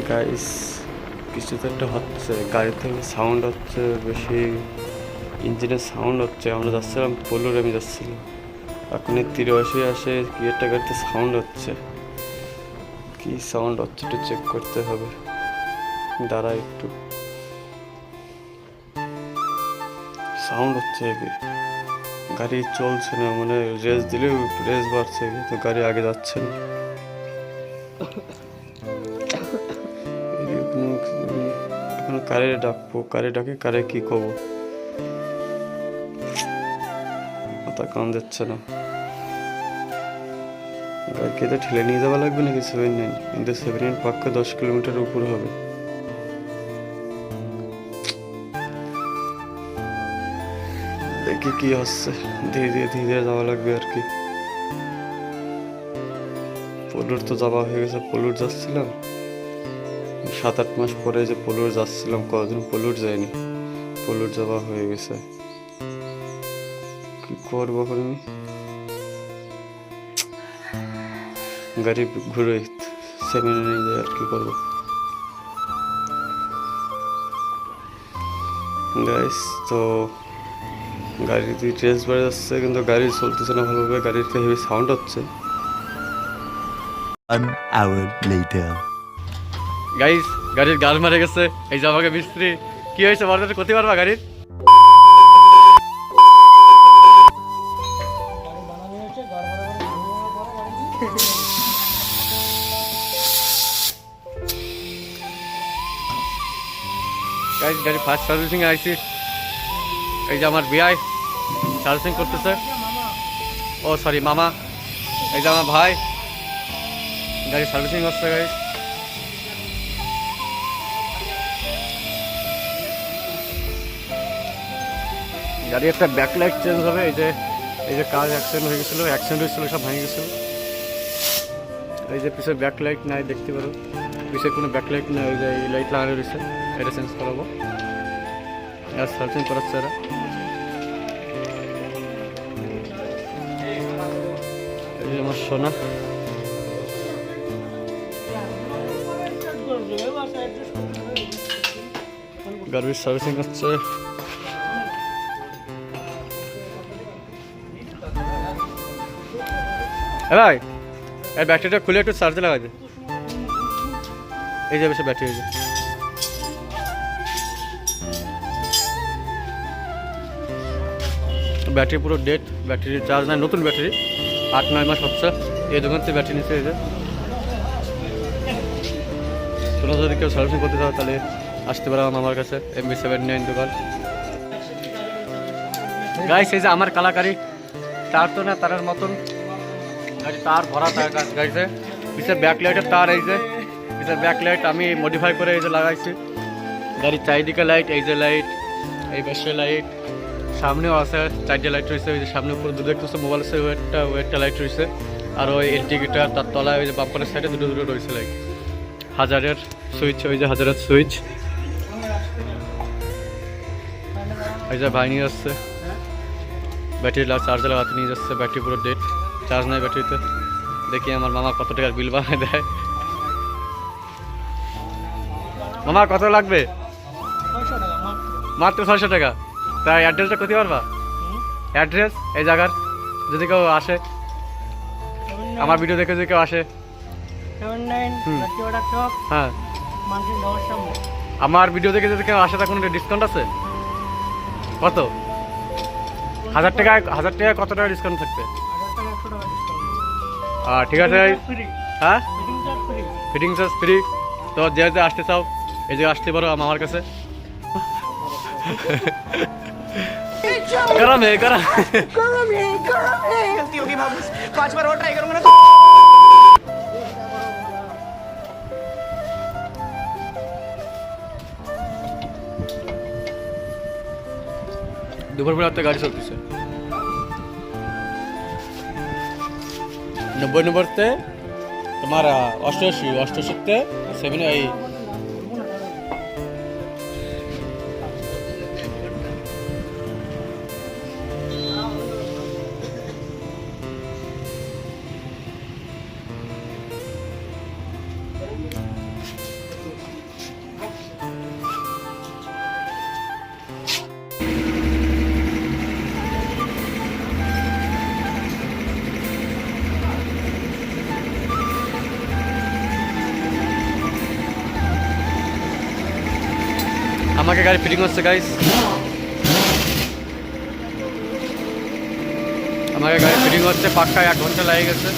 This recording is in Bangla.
গাইস কিছু তো একটা হচ্ছে, গাড়ি থেকে সাউন্ড হচ্ছে বেশি, ইঞ্জিনের সাউন্ড হচ্ছে। আমরা যাচ্ছিলাম পলুর, আমি যাচ্ছিলাম এখন 83 আসে, কি একটা গাড়িতে সাউন্ড হচ্ছে। কি সাউন্ড হচ্ছে একটু চেক করতে হবে, দাঁড়া একটু। সাউন্ড হচ্ছে কি, গাড়ি চলছে না, মানে রেস দিলেও রেস বাড়ছে কিন্তু গাড়ি আগে যাচ্ছে না। এখন কারে ডাকবো, কারে ডাকে, কারে কি করবো, মাথা কান যাচ্ছে না। গাড়িকে তো ঠেলে নিয়ে যাওয়া লাগবে নাকি 79, কিন্তু 79 পাক্কা 10 কিলোমিটারের উপর হবে। দেখি কি হচ্ছে, ধীরে ধীরে ধীরে ধীরে যাওয়া লাগবে আর কি। পলুর তো যাওয়া হয়ে গেছে, পলুর যাচ্ছিলাম 7-8 মাস পরে, যে পলুর যাচ্ছিলাম, কদিন পলুর যায়নি, পলুর যাওয়া হয়ে গেছে। কি করবো এখন আমি, গাড়ি ঘুরে সেমিনে নিয়ে যায় আর কি করবো। গাইস তো গাড়িতে ট্রেস বেড়ে যাচ্ছে কিন্তু গাড়ি চলতেছে না ভালোভাবে, গাড়িতে হেভি সাউন্ড হচ্ছে। গাইস গাড়ির গাল মারে গেছে, এই যে আমাকে মিস্ত্রি। কি হয়েছে বলতে করতে পারবা গাড়ির? গাইস গাড়ি ফার্স্ট সার্ভিসিং আইছি, এই যে আমার বিআই সার্ভিসিং করতেছে। ও সরি মামা, এই যে আমার ভাই গাড়ি সার্ভিসিং করছে। গাইস গাড়ি একটা ব্যাকলাইট চেঞ্জ হবে, এই যে কাজ অ্যাক্সিডেন্ট হয়ে গেছিলো, অ্যাক্সিডেন্ট হয়েছিল, সব ভেঙে গেছিলো। এই যে পিছনে ব্যাকলাইট নাই, দেখতে পারো পিছনে কোনো ব্যাকলাইট নাই, ওই যে এই লাইট লাগানো রয়েছে, এটা চেঞ্জ করাবো। আর সার্ভিসিং করাচ্ছে এরা। এই যে আমার সোনা, গাড়ির সার্ভিসিং হচ্ছে। ভাই এই ব্যাটারিটা খুলে একটু চার্জে লাগা যায়, এই যে বেশি ব্যাটারি, ব্যাটারি পুরো ডেট, ব্যাটারি চার্জ নাই, নতুন ব্যাটারি 8-9 মাস হচ্ছে। এই দোকান থেকে ব্যাটারি নিচ্ছে। এই যে তোমরা যদি কেউ সার্ভিসিং করতে চাও তাহলে আসতে পারো আমার কাছে, MB79 দোকান। গাইস এই যে আমার কালাকারি, তার তো না তারের মতন গাড়ি, তার ভরা তার গাড়িতে। পিছের ব্যাকলাইটের তার, এই যে পিছের ব্যাকলাইট আমি মডিফাই করে এই যে লাগাইছি। গাড়ির চারিদিকে লাইট, এই যে লাইট, এই পাশে লাইট, সামনেও আছে 4টে লাইট রয়েছে। ওই যে সামনে উপরে দুটো দেখতেছে মোবাইল আছে, ওয়েটটা লাইট রয়েছে। আর ওই ইন্ডিকেটার, তার তলায় ওই যে বাম্পারের সাইডে দুটো রয়েছে লাইট। হাজারের সুইচ, ওই যে হাজারের সুইচ। এই যে ভাই নিয়ে যাচ্ছে ব্যাটারি, চার্জ লাগাতে নিয়ে যাচ্ছে। ব্যাটারি পুরো ডেট, চার্জ নাই ব্যাটারিতে। দেখি আমার মামা কত টাকার বিল বানায় দেয়। মামা কত লাগবে? মাত্র 600 টাকা। তাই অ্যাড্রেসটা করতে পারবা? অ্যাড্রেস এই জায়গার, যদি কেউ আসে, আমার ভিডিও দেখে যদি কেউ আসে। হ্যাঁ, আমার ভিডিও দেখে যদি কেউ আসে, তখন ডিসকাউন্ট আছে কত? 1000 টাকায় কত টাকা ডিসকাউন্ট থাকবে? ঠিক আছে। হ্যাঁ, ফিটিং চার্জ ফ্রি। তো যে আসতে চাও এই যে আসতে পারো আমার কাছে। गरम है गलती होगी, 5 बार और ट्राई करूंगा ना। দুপুরবেলা একটা গাড়ি চলতেছে 90 নম্বরতে তোমার 88তে 7 এই আমাকে গাড়ি ফিটিং হচ্ছে গাইস, আমাকে গাড়ি ফিটিং হচ্ছে, পাক্কা 1 ঘন্টা লেগে গেছে।